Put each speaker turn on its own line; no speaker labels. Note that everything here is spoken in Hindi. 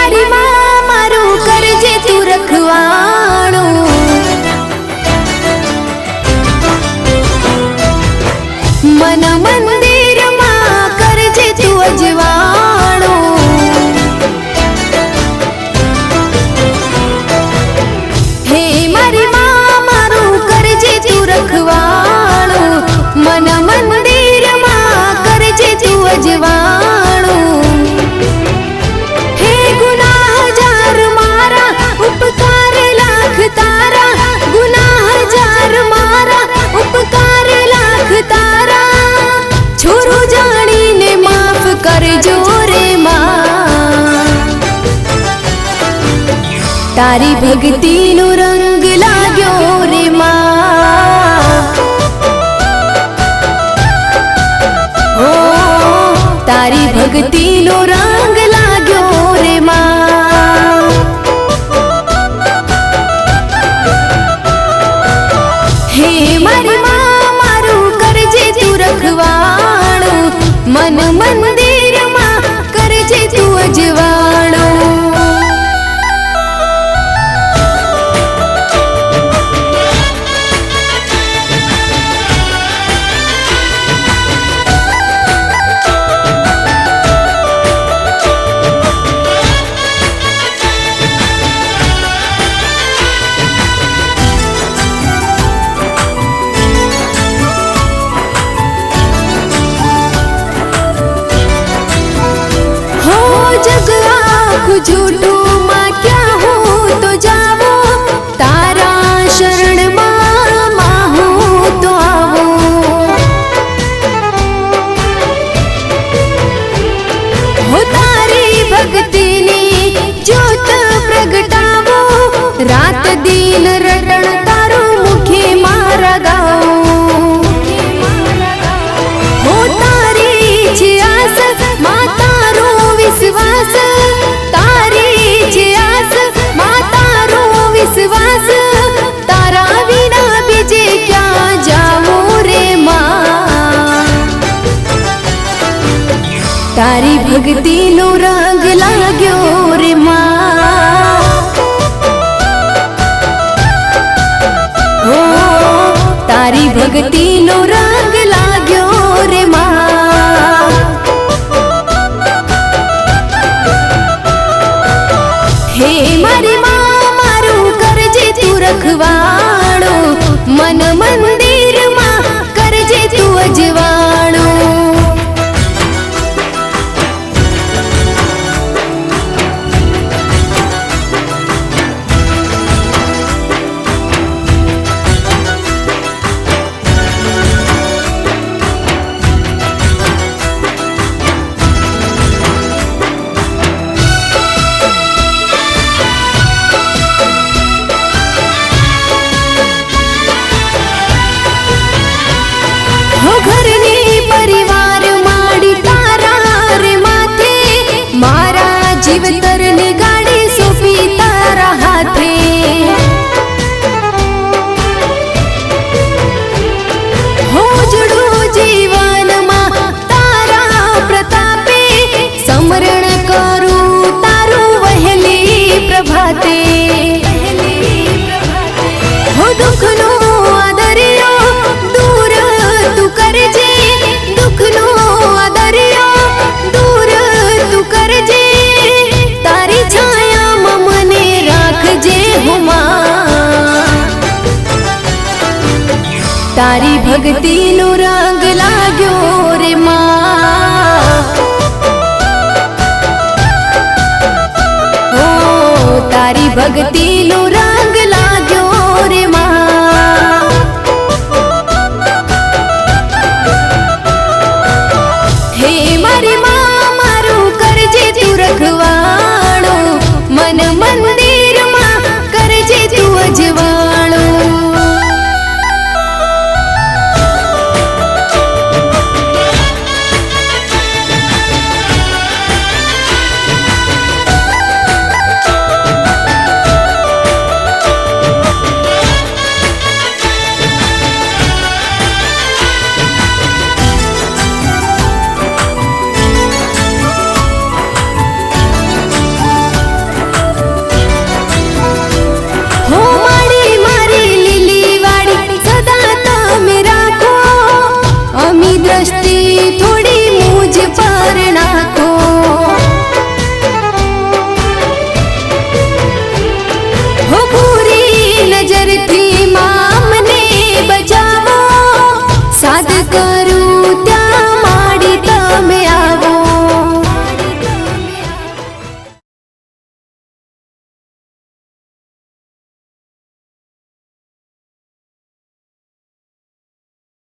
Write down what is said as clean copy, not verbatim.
मारी मां मारू करजे तू रखवाणो, मन मंदिर मां करजे तू अजवाणो। हे मारी मां मारू करजे तू रखवाणो, मन मंदिर मां करजे तू अजवाणो। हे गुनाह जार मारा उपकार लाख तारा, गुनाह जार मारा उपकार लाख तारा। छोरो जानी ने माफ करजो रे मां, तारी भक्ति नो रंग लाग्यो रे मां। ओ तारी भक्ति नो रंग लाग्यो रे मां। हे मारी मां मारू करजे तू रखवाणो, मन मंदिर मां करजे तू अजवाणो। जग आँख झूठू माँ क्या हो तो जावो, तारा शरण माँ हो तो आवो। हो तारी भक्ति नी ज्योत प्रगटावो, रात दिन रटण तारो मुखे मारा गाओ। हो तारी छे आस माँ तारो विश्वास, तारी छे आस माँ तारो विश्वास। तारा विना बीजे क्या जावो रे माँ, तारी भक्ति नो रंग लाग्यो रे माँ। ओ तारी भक्ति नो रंग लाग्यो रे माँ। हे मारी मां मारू करजे तू रखवाणो, मन मंदिर मां करजे तू अजवाणो। घरनी परिवार माड़ी तारा रे माथे, मारा जीवतर ने गाड़ी सोपी तारा हाथे। हो जड़ू जीवन मां तारा प्रतापे, समरण करू तारू वहेली प्रभाते। हो दुख नो आदरियो दूर तू करजे, दुख नो आदरियो दूर तू करजे। तारी छाया मने राखजे हो मां, तारी भक्ति नो रंग लाग्यो रे मां। ओ तारी भक्ति नो